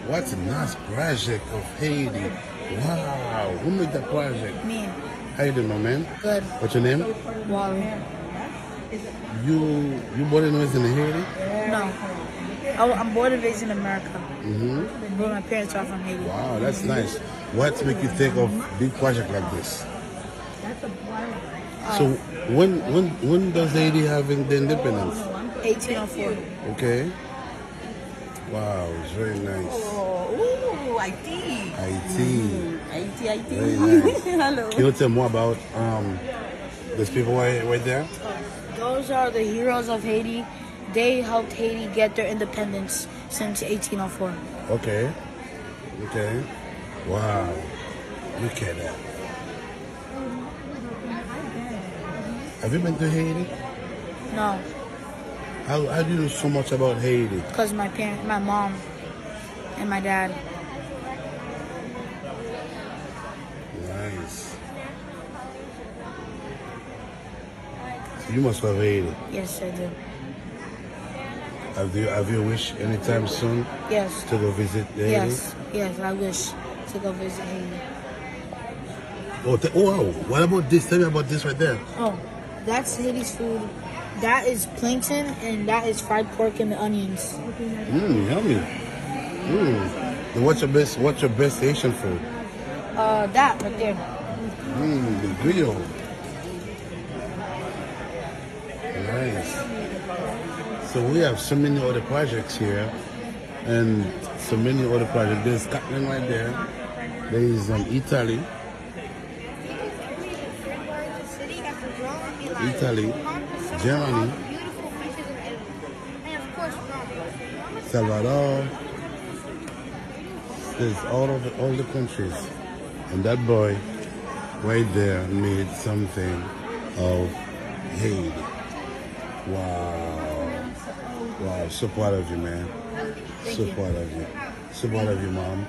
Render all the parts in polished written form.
What a nice project of Haiti. Wow. Who made that project? Me. How you doing, my man? Good. What's your name? Wally. You born and raised in Haiti? No. I'm born and raised in America. Mm-hmm. But my parents are from Haiti. Wow, that's nice. What make you think of big project like this? So when does Haiti having the independence? 1804. Okay. Wow, it's very nice. Oh, Haiti. Haiti. Very nice. Hello. Can you tell more about those people right there? Those are the heroes of Haiti. They helped Haiti get their independence since 1804. Okay. Okay. Wow. Look at that. Have you been to Haiti? No, How do you know so much about Haiti? because my mom, and my dad. Nice. So you must love Haiti. Yes, I do. Have you wish anytime soon Yes. to go visit Haiti? Yes, I wish to go visit Haiti. Oh, wow. What about this? Tell me about this right there. Oh, that's Haiti's food. That is plankton, and that is fried pork and the onions. Yummy. And what's your best Haitian food? That right there. The grill. Nice. So we have so many other projects here, and so many other projects. There's Scotland right there. There is Italy. Germany, Salvador. There's all the countries, and that boy right there made something of Haiti. Wow, wow! So proud of you, man. So proud of you. So proud of you, mom.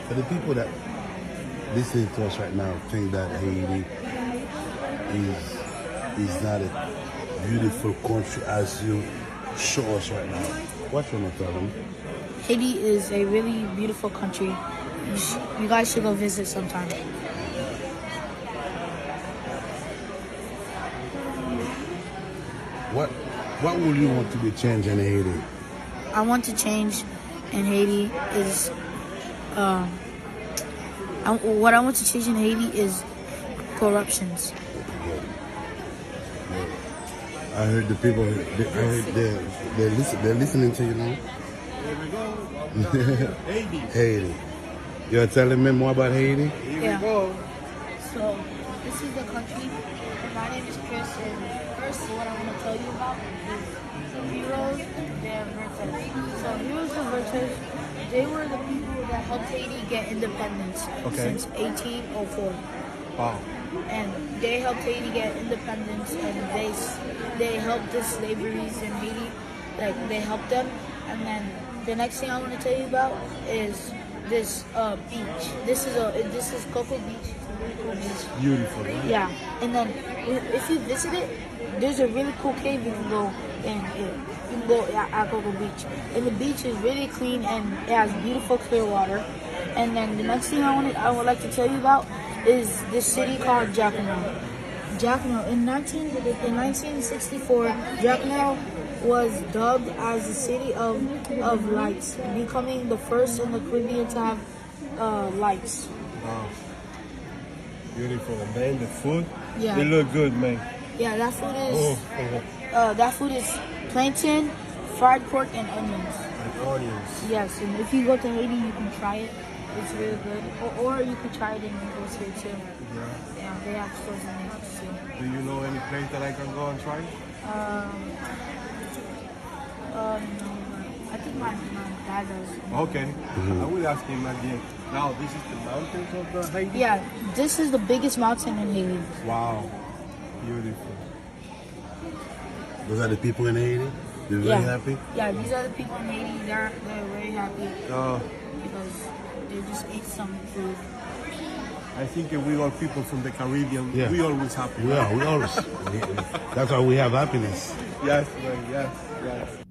For the people that listening to us right now think that Haiti is not a beautiful country as you show us right now, what you want to tell them? Haiti is a really beautiful country. You guys should go visit sometime. What would you want to be changed in Haiti? I want to change in Haiti is what I want to change in Haiti is corruptions. I heard the people. They're listening to you now. Here we go. Haiti. Haiti. You're telling me more about Haiti? Yeah. Go. So this is the country. My name is Chris, and first what I want to tell you about is the heroes and Vertes. So heroes and Vertes, they were the people that helped Haiti get independence since 1804. Wow. And they helped Haiti get independence, and they helped the slaveries in Haiti. Like they helped them. And then the next thing I want to tell you about is this beach. This is Cocoa Beach. It's a really cool beach. Beautiful, right? Yeah. And then if you visit it, there's a really cool cave you can go in. You can go at Cocoa Beach. And the beach is really clean and it has beautiful clear water. And then the next thing I would like to tell you about is this city called Jacqueline. In 1964, Jacqueline was dubbed as the city of lights, becoming the first in the Caribbean to have lights. Wow. Beautiful. And then the food, Yeah. they look good, man. Yeah, that food is plankton, fried pork, and onions. And onions. Yes, and if you go to Haiti, you can try it. It's really good. Or you can try it in Naples here too. Yeah, they have stores in Naples too. Do you know any place that I can go and try? No, I think my dad does. Okay. I will ask him again. Now, this is the mountains of the Haiti? Yeah, this is the biggest mountain in Haiti. Wow. Beautiful. Those are the people in Haiti? They're very happy? Yeah, these are the people in Haiti. They're very happy Oh, because they just ate some food. I think we all people from the Caribbean, Yeah. we always happy. We always. That's why we have happiness. Yes, man, yes, yes.